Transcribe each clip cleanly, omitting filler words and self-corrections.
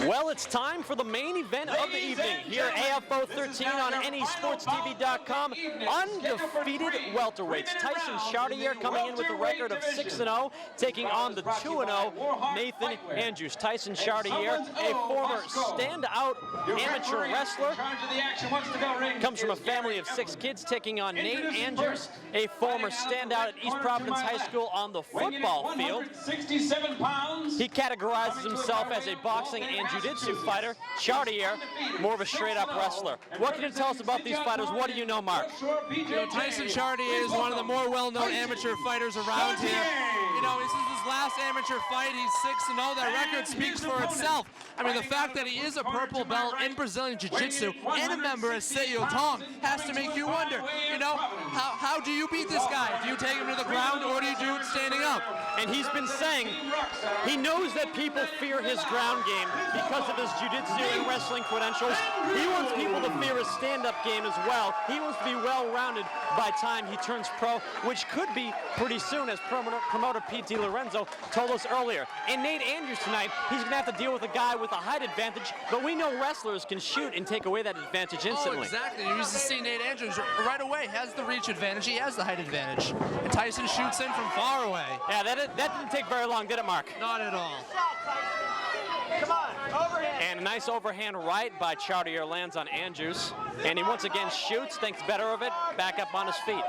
Well, it's time for the main event of the evening here at AFO 13 on NESportsTV.com. Undefeated welterweights. Tyson Chartier coming in with a record of 6-0, taking on the 2-0 Nathan Andrews. Tyson Chartier, a former standout amateur wrestler, comes from a family of 6 kids, taking on Nate Andrews, a former standout at East Providence High School on the football field. He categorizes himself as a boxing and jiu-jitsu fighter. Chartier, more of a straight-up wrestler. What can you tell us about these fighters? What do you know, Mark? You know, Tyson Chartier is one of the more well-known amateur fighters around here. You know, this is his last amateur fight. He's 6-0. That record speaks for itself. I mean, the fact that he is a purple belt in Brazilian Jiu-Jitsu and a member of Sit Yod Tong has to make you wonder, you know, how do you beat this guy? Do you take him to the ground or do you do it standing up? And he's been saying he knows that people fear his ground game because of his jiu-jitsu and wrestling credentials. He wants people to fear his stand-up game as well. He wants to be well-rounded by time he turns pro, which could be pretty soon, as promoter Pete DiLorenzo told us earlier. And Nate Andrews tonight, he's going to have to deal with a guy with a height advantage, but we know wrestlers can shoot and take away that advantage instantly. Oh, exactly. You used to see Nate Andrews right away. Has the reach advantage. He has the height advantage. And Tyson shoots in from far away. Yeah, that didn't take very long, did it, Mark? Not at all. Come on, overhand. And a nice overhand right by Chartier lands on Andrews. And he once again shoots, thinks better of it, back up on his feet.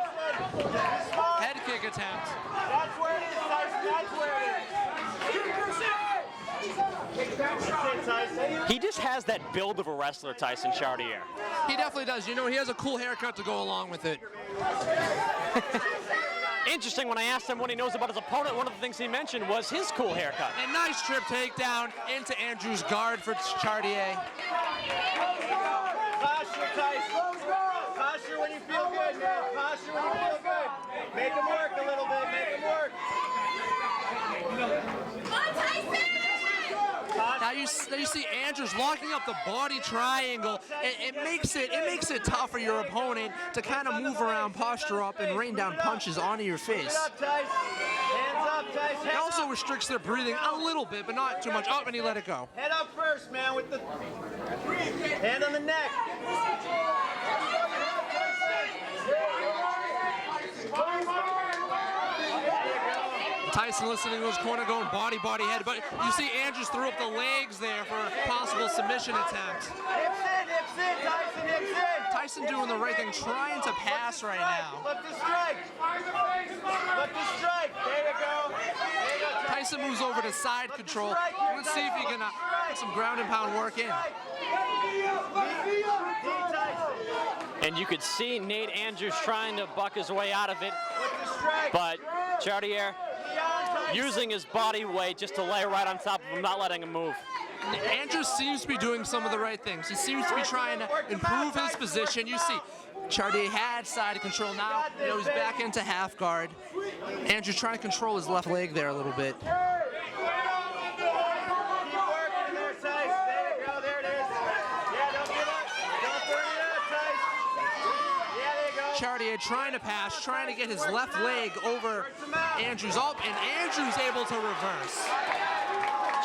Head kick attempt. That's where it is, Tyson. That's where it is. He just has that build of a wrestler, Tyson Chartier. He definitely does. You know, he has a cool haircut to go along with it. Interesting, when I asked him what he knows about his opponent, one of the things he mentioned was his cool haircut. A nice trip takedown into Andrews' guard for Chartier. Posture, Tyson. Posture when you feel good, man. Posture when you feel good. Make him work a little bit. Make him work. Now you see Andrews locking up the body triangle. It makes it tough for your opponent to kind of move around, posture up, and rain down punches onto your face. Hands up, Tyson. Hands up, Tyson. It also restricts their breathing a little bit, but not too much. Up, and he let it go. Head up first, man, with the hand on the neck. Tyson listening to his corner going body, head, but you see Andrews threw up the legs there for a possible submission attempt. Hips in, Tyson, hips in. Tyson doing the right thing, trying to pass right now. Look to strike. Look to strike. There you go. There you go, Tyson moves over to side control. Let's see if he can get some ground and pound work in. And you could see Nate Andrews trying to buck his way out of it, but Chartier using his body weight just to lay right on top of him, not letting him move. Andrews seems to be doing some of the right things. He seems to be trying to improve his position. You see, Chartier had side control. Now, you know, he's back into half guard. Andrews trying to control his left leg there a little bit. Chartier trying to pass, trying to get his left leg over Andrews up, and Andrews able to reverse.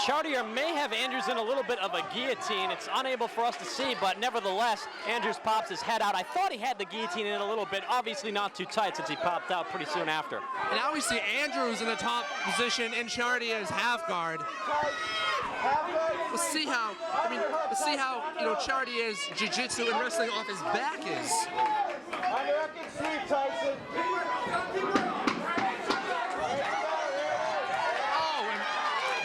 Chartier may have Andrews in a little bit of a guillotine. It's unable for us to see, but nevertheless, Andrews pops his head out. I thought he had the guillotine in a little bit, obviously not too tight since he popped out pretty soon after. And now we see Andrews in the top position in Chartier's half guard. Let's see how, you know, Chartier's jiu-jitsu and wrestling off his back is. Underhook and sweep, Tyson. Oh, and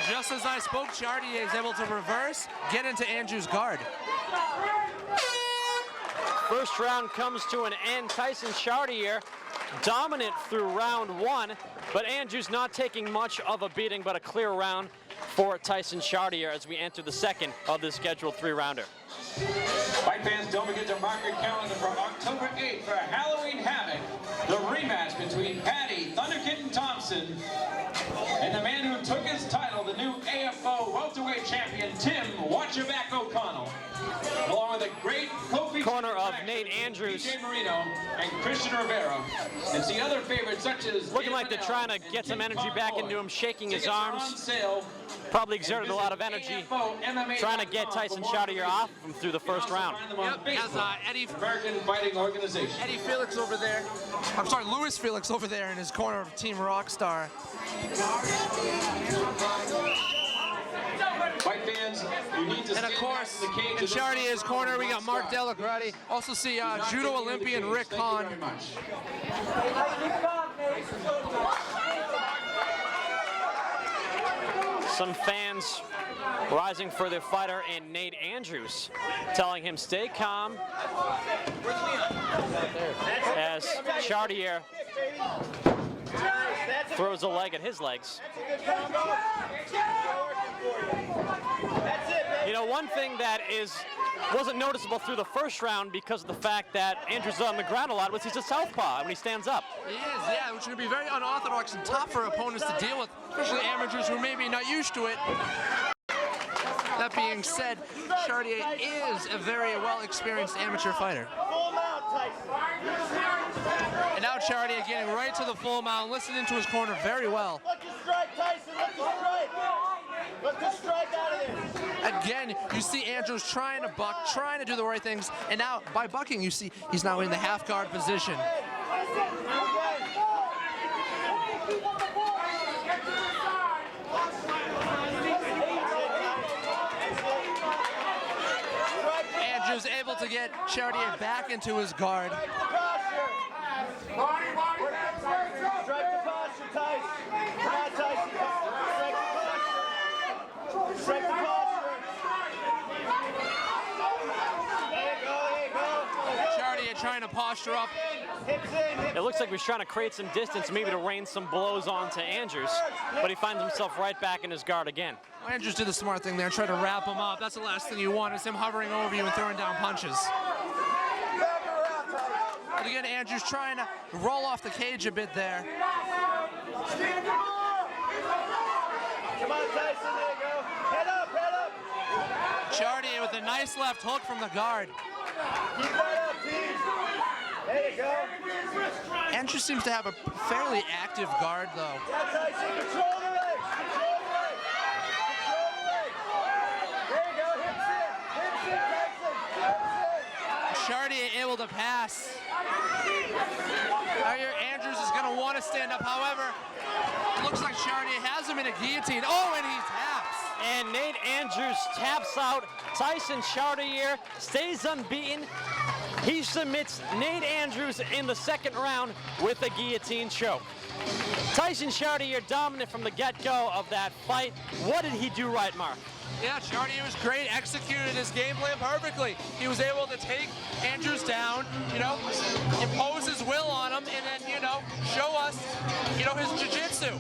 just as I spoke, Chartier is able to reverse, get into Andrews' guard. First round comes to an end. Tyson Chartier dominant through round 1, but Andrews not taking much of a beating, but a clear round for Tyson Chartier as we enter the second of this scheduled 3-rounder. Fight fans, don't forget to mark your calendar for October 8th for Halloween Havoc, the rematch between Patty Thunder Kitten Thompson and the man who took his title, the new AFO welterweight champion, Tim Watch Your Back O'Connell, along with a great co-feature Corner of Nate Andrews. DJ Marino and Christian Rivera. And see other favorites such as Looking like they're trying to get some energy back into him, shaking his arms. Probably exerted a lot of energy trying to get Tyson Chartier off him through the first round. Yep, has American Fighting Organization. Eddie Felix over there. I'm sorry, Louis Felix over there in his corner of Team Rockstar. Fight fans, you need to And of stand course, back in the cage in Chartier's corner, we got Mark Delagrati. Also see judo Olympian Rick Hahn. Thank you very much. Some fans rising for their fighter in Nate Andrews, telling him stay calm as Chartier throws a leg at his legs. You know, one thing that wasn't noticeable through the first round because of the fact that Andrews is on the ground a lot was he's a southpaw when he stands up. He is, yeah, which is going to be very unorthodox and tough for opponents to deal with, especially amateurs who may be not used to it. That being said, Chartier is a very well-experienced amateur fighter. And now Chartier getting right to the full mount, listening to his corner very well. Look to strike, Tyson. Look to strike. Look to strike out of there. Again, you see Andrews trying to buck, trying to do the right things, and now by bucking, you see he's now in the half guard position. Andrews able to get Chartier back into his guard. Strike the posture, Tyson. Come on, Tyson. Strike the posture. Strike the posture. There you go, there you go. Chartier trying to posture up. Hips in, hips It looks like he's trying to create some distance, maybe to rain some blows onto Andrews, but he finds himself right back in his guard again. Well, Andrews did the smart thing there, try to wrap him up. That's the last thing you want, is him hovering over you and throwing down punches. But again, Andrews trying to roll off the cage a bit there. Come on, Tyson, there you go. Head up, head up. Chartier with a nice left hook from the guard. Keep that up, team. There you go. Andrews seems to have a fairly active guard, though. Yeah, Tyson, control the legs. Control the legs. Control the legs. There you go, hips in. Hips in, Tyson. Hips in. Chartier able to pass. Here, Andrews is going to want to stand up. However, it looks like Chartier has him in a guillotine. Oh, and he taps. And Nate Andrews taps out Tyson Chartier, stays unbeaten. He submits Nate Andrews in the second round with a guillotine choke. Tyson Chartier dominant from the get-go of that fight. What did he do right, Mark? Yeah, Chartier was great, executed his game plan perfectly. He was able to take Andrews down, impose his will on him, and then, show us, his jiu-jitsu.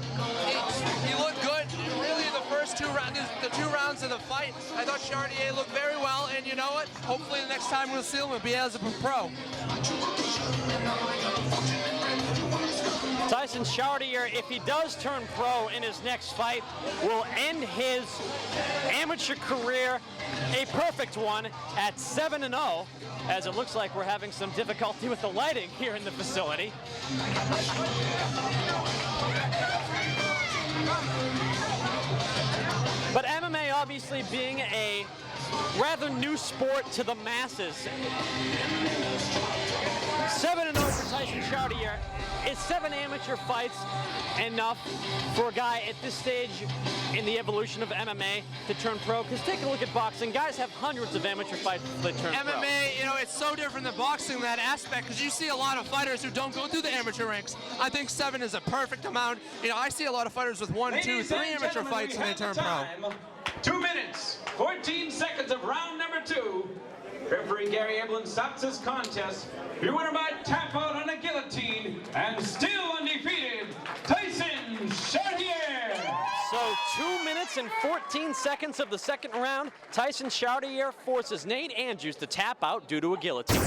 He looked good. Really, the first two rounds of the fight, I thought Chartier looked very well, and you know what? Hopefully the next time we'll see him, he'll be as a pro. Tyson Chartier, if he does turn pro in his next fight, will end his amateur career, a perfect one, at 7-0, as it looks like we're having some difficulty with the lighting here in the facility. But MMA obviously being a rather new sport to the masses. 7-0 for Tyson Chartier. Is 7 amateur fights enough for a guy at this stage in the evolution of MMA to turn pro? Because take a look at boxing. Guys have hundreds of amateur fights that turn pro. MMA, it's so different than boxing in that aspect, because you see a lot of fighters who don't go through the amateur ranks. I think 7 is a perfect amount. I see a lot of fighters with 1, 2, 3 amateur fights and they turn pro. 2 minutes, 14 seconds of round number 2. Referee Gary Eblin stops this contest. Your winner by tap out on a guillotine and still undefeated, Tyson Chartier. So 2 minutes and 14 seconds of the second round. Tyson Chartier forces Nate Andrews to tap out due to a guillotine.